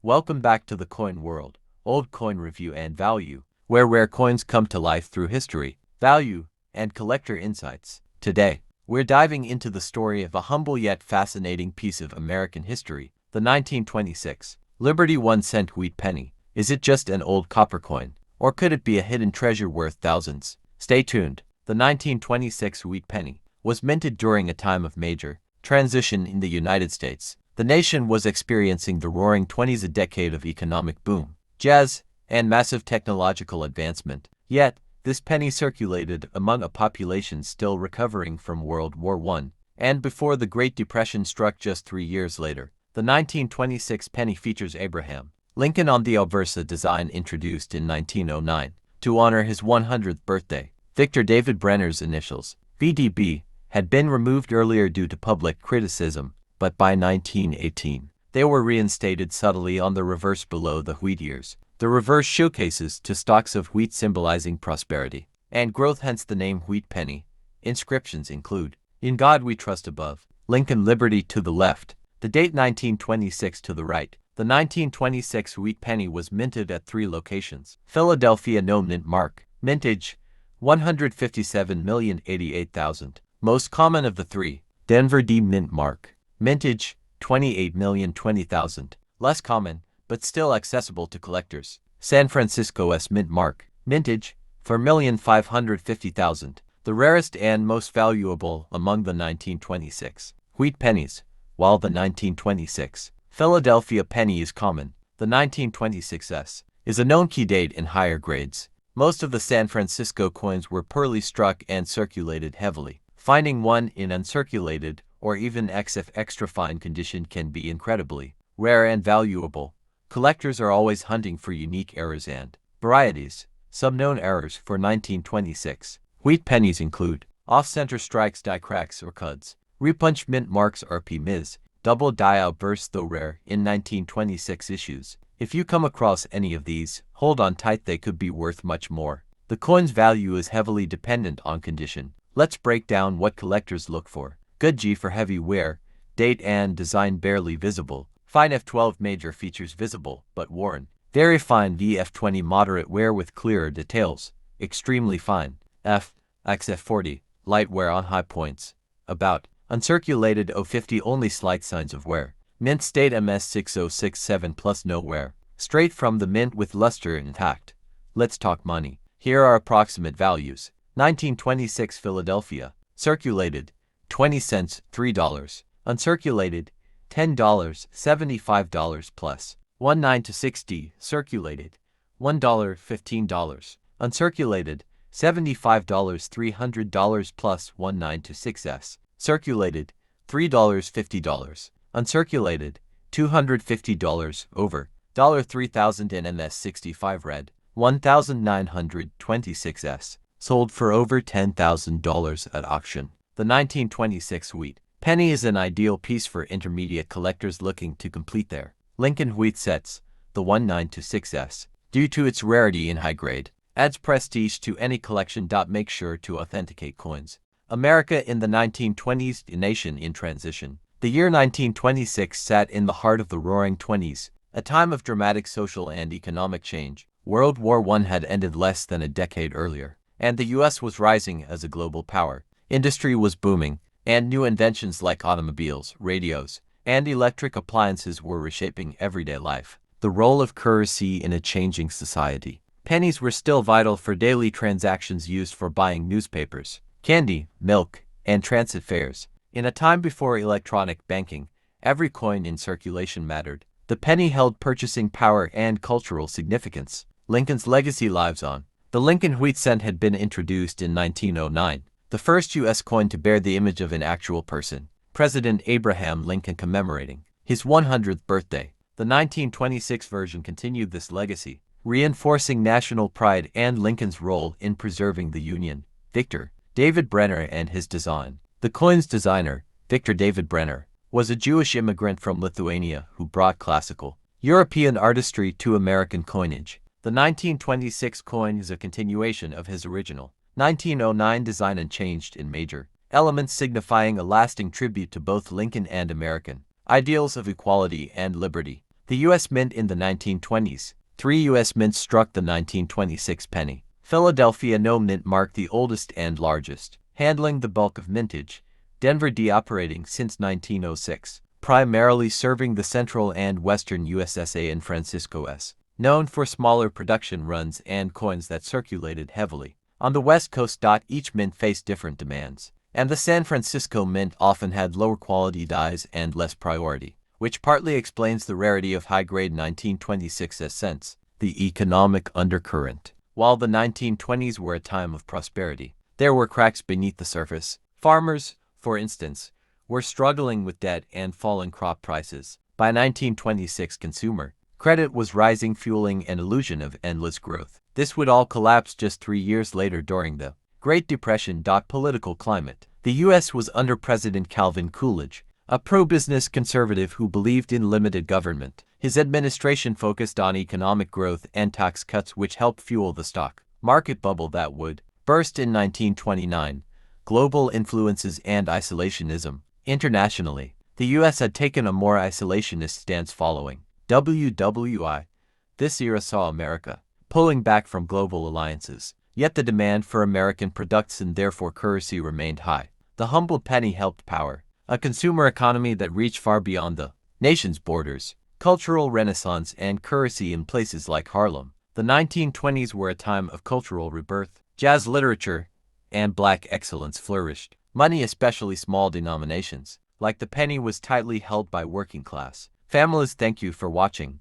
Welcome back to the coin world, old coin review and value, where rare coins come to life through history, value, and collector insights. Today, we're diving into the story of a humble yet fascinating piece of American history, the 1926 Liberty 1-cent wheat penny. Is it just an old copper coin, or could it be a hidden treasure worth thousands? Stay tuned. The 1926 wheat penny was minted during a time of major transition in the United States. The nation was experiencing the roaring 20s, a decade of economic boom, jazz, and massive technological advancement. Yet, this penny circulated among a population still recovering from World War I, and before the Great Depression struck just 3 years later. The 1926 penny features Abraham Lincoln on the obverse, a design introduced in 1909 to honor his 100th birthday. Victor David Brenner's initials, VDB, had been removed earlier due to public criticism, but by 1918, they were reinstated subtly on the reverse below the wheat ears. The reverse showcases two stalks of wheat symbolizing prosperity and growth, hence the name wheat penny. Inscriptions include, "In God We Trust" above, Lincoln Liberty to the left, the date 1926 to the right. The 1926 wheat penny was minted at 3 locations. Philadelphia, no mint mark. Mintage, 157,088,000. Most common of the 3. Denver, D mint mark. Mintage, 28,020,000. Less common, but still accessible to collectors. San Francisco, S mint mark. Mintage, 4,550,000. The rarest and most valuable among the 1926 wheat pennies, while the 1926 Philadelphia penny is common. The 1926s is a known key date in higher grades. Most of the San Francisco coins were poorly struck and circulated heavily. Finding one in uncirculated or even XF extra fine condition can be incredibly rare and valuable. Collectors are always hunting for unique errors and varieties. Some known errors for 1926 wheat pennies include off-center strikes, die cracks or cuds, repunch mint marks, RP Ms. Double die outbursts, though rare in 1926 issues. If you come across any of these, hold on tight, they could be worth much more. The coin's value is heavily dependent on condition. Let's break down what collectors look for. Good G for heavy wear, date and design barely visible. Fine F12 major features visible but worn. Very fine VF20 moderate wear with clearer details. Extremely fine XF40 light wear on high points. About uncirculated 050 only slight signs of wear. Mint state MS6067 plus no wear. Straight from the mint with luster intact. Let's talk money. Here are approximate values. 1926 Philadelphia. Circulated, 20 cents, $3. Uncirculated, $10, $75 plus. 19 to 60. Circulated, $1, $15. Uncirculated, $75, $300 plus. 19 to 6s. Circulated, $3, $50. Uncirculated, $250 over. $3,000 in MS65 red. 1,926s. Sold for over $10,000 at auction. The 1926 wheat penny is an ideal piece for intermediate collectors looking to complete their Lincoln wheat sets. The 1926s, due to its rarity in high grade, adds prestige to any collection. Make sure to authenticate coins. America in the 1920s, a nation in transition. The year 1926 sat in the heart of the Roaring Twenties, a time of dramatic social and economic change. World War I had ended less than a decade earlier, and the U.S. was rising as a global power. Industry was booming, and new inventions like automobiles, radios, and electric appliances were reshaping everyday life. The role of currency in a changing society. Pennies were still vital for daily transactions used for buying newspapers, candy, milk, and transit fares. In a time before electronic banking, every coin in circulation mattered. The penny held purchasing power and cultural significance. Lincoln's legacy lives on. The Lincoln wheat cent had been introduced in 1909, the first U.S. coin to bear the image of an actual person, President Abraham Lincoln, commemorating his 100th birthday. The 1926 version continued this legacy, reinforcing national pride and Lincoln's role in preserving the Union. Victor David Brenner and his design. The coin's designer, Victor David Brenner, was a Jewish immigrant from Lithuania who brought classical European artistry to American coinage. The 1926 coin is a continuation of his original 1909 design and changed in major elements, signifying a lasting tribute to both Lincoln and American ideals of equality and liberty. The U.S. Mint in the 1920s. 3 U.S. mints struck the 1926 penny. Philadelphia No Mint marked the oldest and largest, handling the bulk of mintage. Denver D operating since 1906, primarily serving the central and western USSA and Francisco S. Known for smaller production runs and coins that circulated heavily. On the West Coast. Each mint faced different demands, and the San Francisco Mint often had lower quality dies and less priority, which partly explains the rarity of high-grade 1926 cents. The economic undercurrent. While the 1920s were a time of prosperity, there were cracks beneath the surface. Farmers, for instance, were struggling with debt and falling crop prices. By 1926, consumer credit was rising, fueling an illusion of endless growth. This would all collapse just 3 years later during the Great Depression. Political climate. The U.S. was under President Calvin Coolidge, a pro-business conservative who believed in limited government. His administration focused on economic growth and tax cuts, which helped fuel the stock market bubble that would burst in 1929. Global influences and isolationism. Internationally, the U.S. had taken a more isolationist stance following WWI. This era saw America pulling back from global alliances, yet the demand for American products and therefore currency remained high. The humble penny helped power a consumer economy that reached far beyond the nation's borders. Cultural renaissance and currency in places like Harlem. The 1920s were a time of cultural rebirth. Jazz, literature, and black excellence flourished. Money, especially small denominations, like the penny, was tightly held by working class families. Thank you for watching.